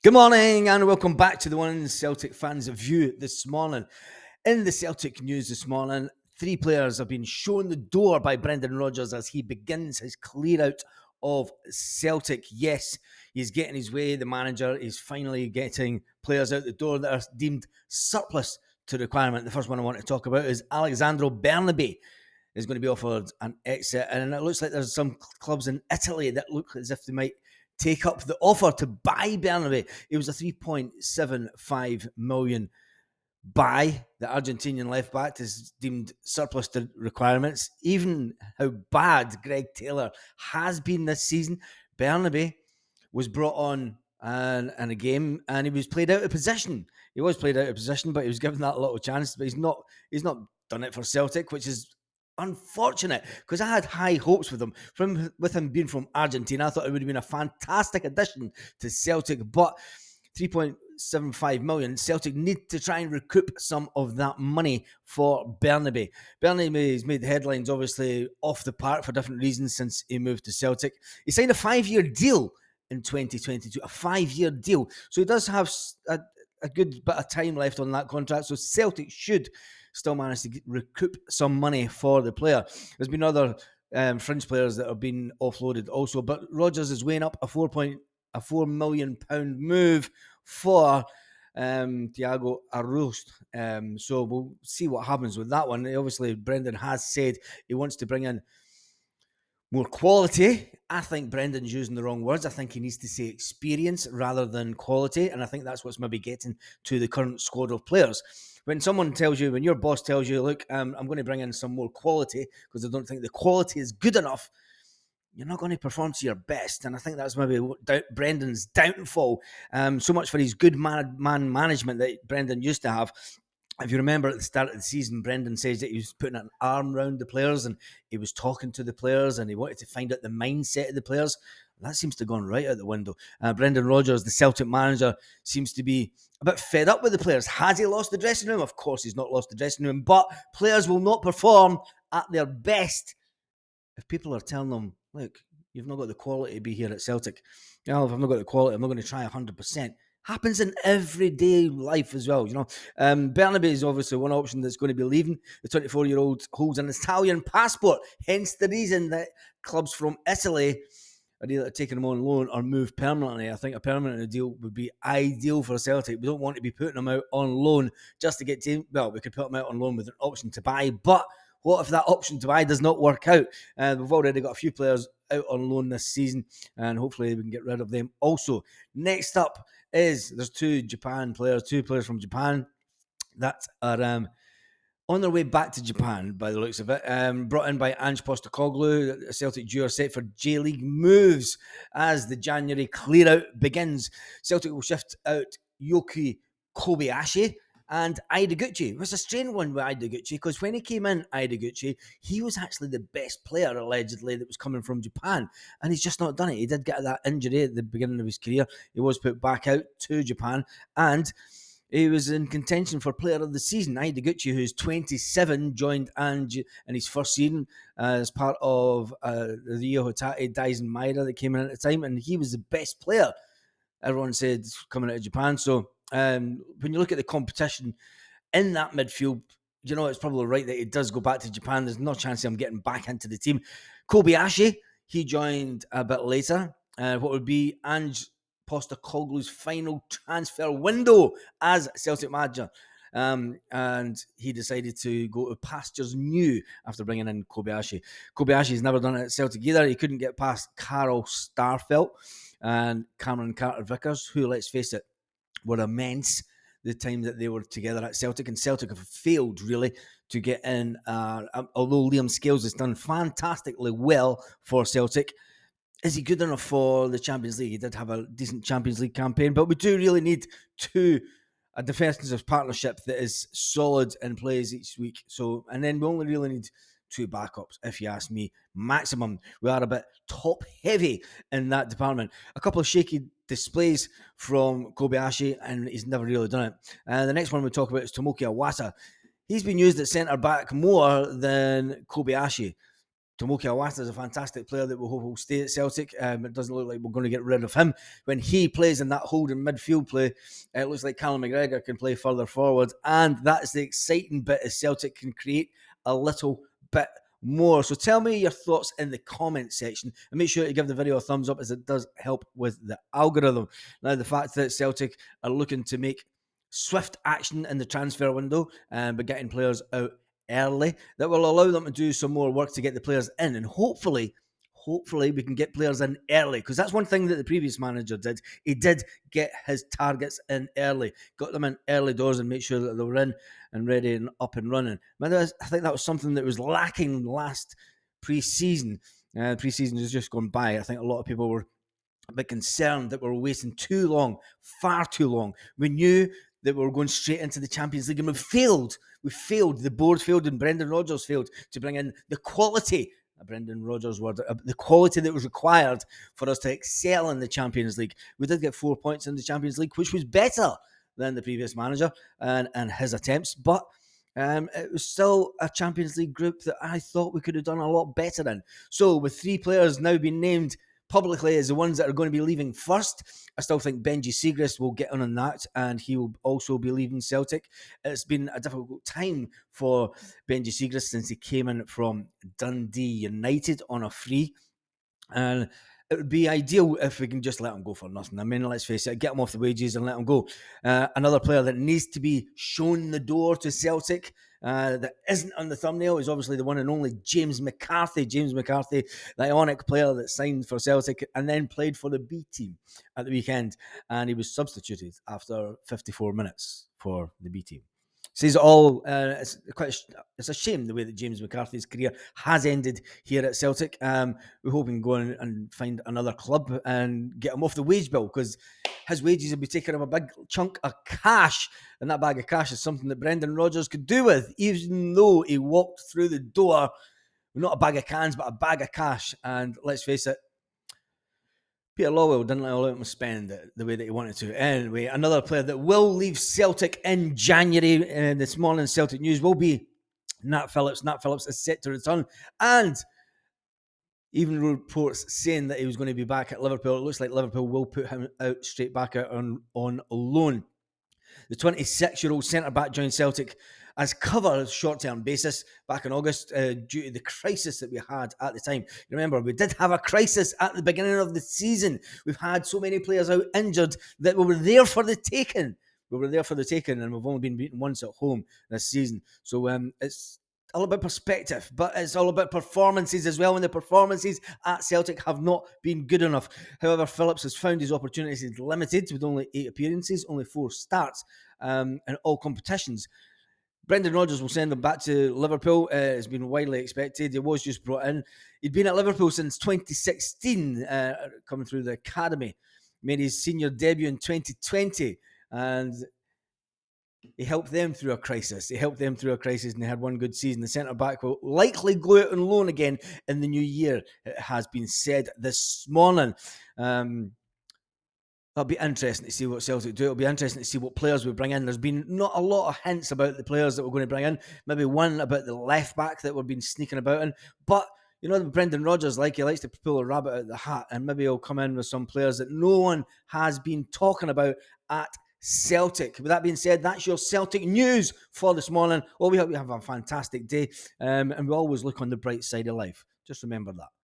Good morning and welcome back to the One Celtic Fans View this morning. In the Celtic news this morning, three players have been shown the door by Brendan Rodgers as he begins his clear out of Celtic. Yes, he's getting his way. The manager is finally getting players out the door that are deemed surplus to requirement. The first one I want to talk about is Alexandro Bernabei is going to be offered an exit, and it looks like there's some clubs in Italy that look as if they might take up the offer to buy Bernabei. It was a 3.75 million buy. The Argentinian left back is deemed surplus to requirements. Even how bad Greg Taylor has been this season, Bernabei was brought on in a game and he was played out of position. He was played out of position, but he was given that little chance. But he's not done it for Celtic, which is unfortunate because I had high hopes with him. With him being from Argentina, I thought it would have been a fantastic addition to Celtic. But 3.75 million, Celtic need to try and recoup some of that money for Bernabei. Bernabei has made headlines, obviously, off the park for different reasons since he moved to Celtic. He signed a 5-year deal in 2022, a 5-year deal. So he does have a good bit of time left on that contract. So Celtic should still manage to recoup some money for the player. There's been other fringe players that have been offloaded also, but Rodgers is weighing up a £4 million move for Thiago Arrost. So we'll see what happens with that one. Obviously, Brendan has said he wants to bring in more quality. I think Brendan's using the wrong words. I think he needs to say experience rather than quality. And I think that's what's maybe getting to the current squad of players. When your boss tells you, look, I'm going to bring in some more quality because I don't think the quality is good enough, you're not going to perform to your best. And I think that's maybe Brendan's downfall. So much for his good man management that Brendan used to have. If you remember at the start of the season, Brendan says that he was putting an arm around the players and he was talking to the players and he wanted to find out the mindset of the players. That seems to have gone right out the window. Brendan Rodgers, the Celtic manager, seems to be a bit fed up with the players. Has he lost the dressing room? Of course he's not lost the dressing room, but players will not perform at their best if people are telling them, look, you've not got the quality to be here at Celtic. If I've not got the quality, I'm not going to try 100%. Happens in everyday life as well, Bernabei is obviously one option that's going to be leaving. The 24-year-old holds an Italian passport, hence the reason that clubs from Italy are either taking him on loan or move permanently. I think a permanent deal would be ideal for Celtic. We don't want to be putting him out on loan just to get to, well, we could put him out on loan with an option to buy, but what if that option to buy does not work out? We've already got a few players out on loan this season, and hopefully we can get rid of them also. Next up is there's two players from Japan that are on their way back to Japan, by the looks of it, brought in by Ange Postecoglou. Celtic due are set for J-League moves as the January clear-out begins. Celtic will shift out Yoki Kobayashi and Ideguchi. It was a strange one with Ideguchi because when he came in, Ideguchi, he was actually the best player, allegedly, that was coming from Japan. And he's just not done it. He did get that injury at the beginning of his career. He was put back out to Japan and he was in contention for player of the season. Ideguchi, who's 27, joined Ange in his first season as part of the Rio Hotate Daisen Maeda that came in at the time, and he was the best player, everyone said, coming out of Japan. So when you look at the competition in that midfield, it's probably right that he does go back to Japan. There's no chance of him getting back into the team. Kobayashi, he joined a bit later. What would be Ange Postecoglou's final transfer window as Celtic manager. And he decided to go to pastures new after bringing in Kobayashi. Kobayashi's never done it at Celtic either. He couldn't get past Carl Starfelt and Cameron Carter-Vickers, who, let's face it, were immense the time that they were together at Celtic, and Celtic have failed really to get in, although Liam Scales has done fantastically well for Celtic. Is he good enough for the Champions League? He did have a decent Champions League campaign, but we do really need a defensive partnership that is solid and plays each week. So, and then we only really need two backups, if you ask me, maximum. We are a bit top heavy in that department. A couple of shaky displays from Kobayashi, and he's never really done it. And the next one we talk about is Tomoki Iwata. He's been used at centre back more than Kobayashi. Tomoki Iwata is a fantastic player that we hope will stay at Celtic. It doesn't look like we're going to get rid of him. When he plays in that holding midfield play, it looks like Callum McGregor can play further forward. And that's the exciting bit, as Celtic can create a little bit more. So tell me your thoughts in the comment section, and make sure to give the video a thumbs up, as it does help with the algorithm. Now, the fact that Celtic are looking to make swift action in the transfer window, but getting players out early, that will allow them to do some more work to get the players in, and hopefully we can get players in early, because that's one thing that the previous manager did. He did get his targets in early, got them in early doors, and make sure that they were in and ready and up and running. I think that was something that was lacking last pre-season. Pre-season has just gone by. I think a lot of people were a bit concerned that we were waiting too long, far too long. We knew that we were going straight into the Champions League, and we failed. The board failed, and Brendan Rodgers failed to bring in the quality, Brendan Rodgers' word, the quality that was required for us to excel in the Champions League. We did get 4 points in the Champions League, which was better than the previous manager and his attempts, but it was still a Champions League group that I thought we could have done a lot better in. So with 3 players now being named publicly as the ones that are going to be leaving first, I still think Benji Siegrist will get on that, and he will also be leaving Celtic. It's been a difficult time for Benji Siegrist since he came in from Dundee United on a free, and it would be ideal if we can just let him go for nothing. I mean, let's face it, get him off the wages and let him go. Another player that needs to be shown the door to Celtic, that isn't on the thumbnail, is obviously the one and only James McCarthy. James McCarthy, the Ionic player that signed for Celtic and then played for the B team at the weekend, and he was substituted after 54 minutes for the B team. Says it all. It's a shame the way that James McCarthy's career has ended here at Celtic. We hope we can go and find another club and get him off the wage bill, because his wages will be taking him a big chunk of cash, and that bag of cash is something that Brendan Rodgers could do with, even though he walked through the door with not a bag of cans but a bag of cash. And let's face it, Peter Lawwell didn't allow him to spend it the way that he wanted to. Anyway, another player that will leave Celtic in January, this morning Celtic news, will be Nat Phillips. Nat Phillips is set to return, and even reports saying that he was going to be back at Liverpool. It looks like Liverpool will put him out straight back out on loan. The 26-year-old centre-back joined Celtic as cover short-term basis back in August due to the crisis that we had at the time. You remember, we did have a crisis at the beginning of the season. We've had so many players out injured that we were there for the taking. And we've only been beaten once at home this season. So it's all about perspective, but it's all about performances as well, and the performances at Celtic have not been good enough. However, Phillips has found his opportunities limited, with only 8 appearances, only 4 starts in all competitions. Brendan Rodgers will send him back to Liverpool. It's been widely expected. He was just brought in. He'd been at Liverpool since 2016, coming through the academy. Made his senior debut in 2020, and he helped them through a crisis. And they had one good season. The centre-back will likely go out on loan again in the new year, it has been said this morning. It'll be interesting to see what Celtic do. It'll be interesting to see what players we bring in. There's been not a lot of hints about the players that we're going to bring in. Maybe one about the left-back that we've been sneaking about in. But, you know, Brendan Rodgers, he likes to pull a rabbit out of the hat, and maybe he'll come in with some players that no one has been talking about at Celtic. With that being said, that's your Celtic news for this morning. Well, we hope you have a fantastic day, and we always look on the bright side of life. Just remember that.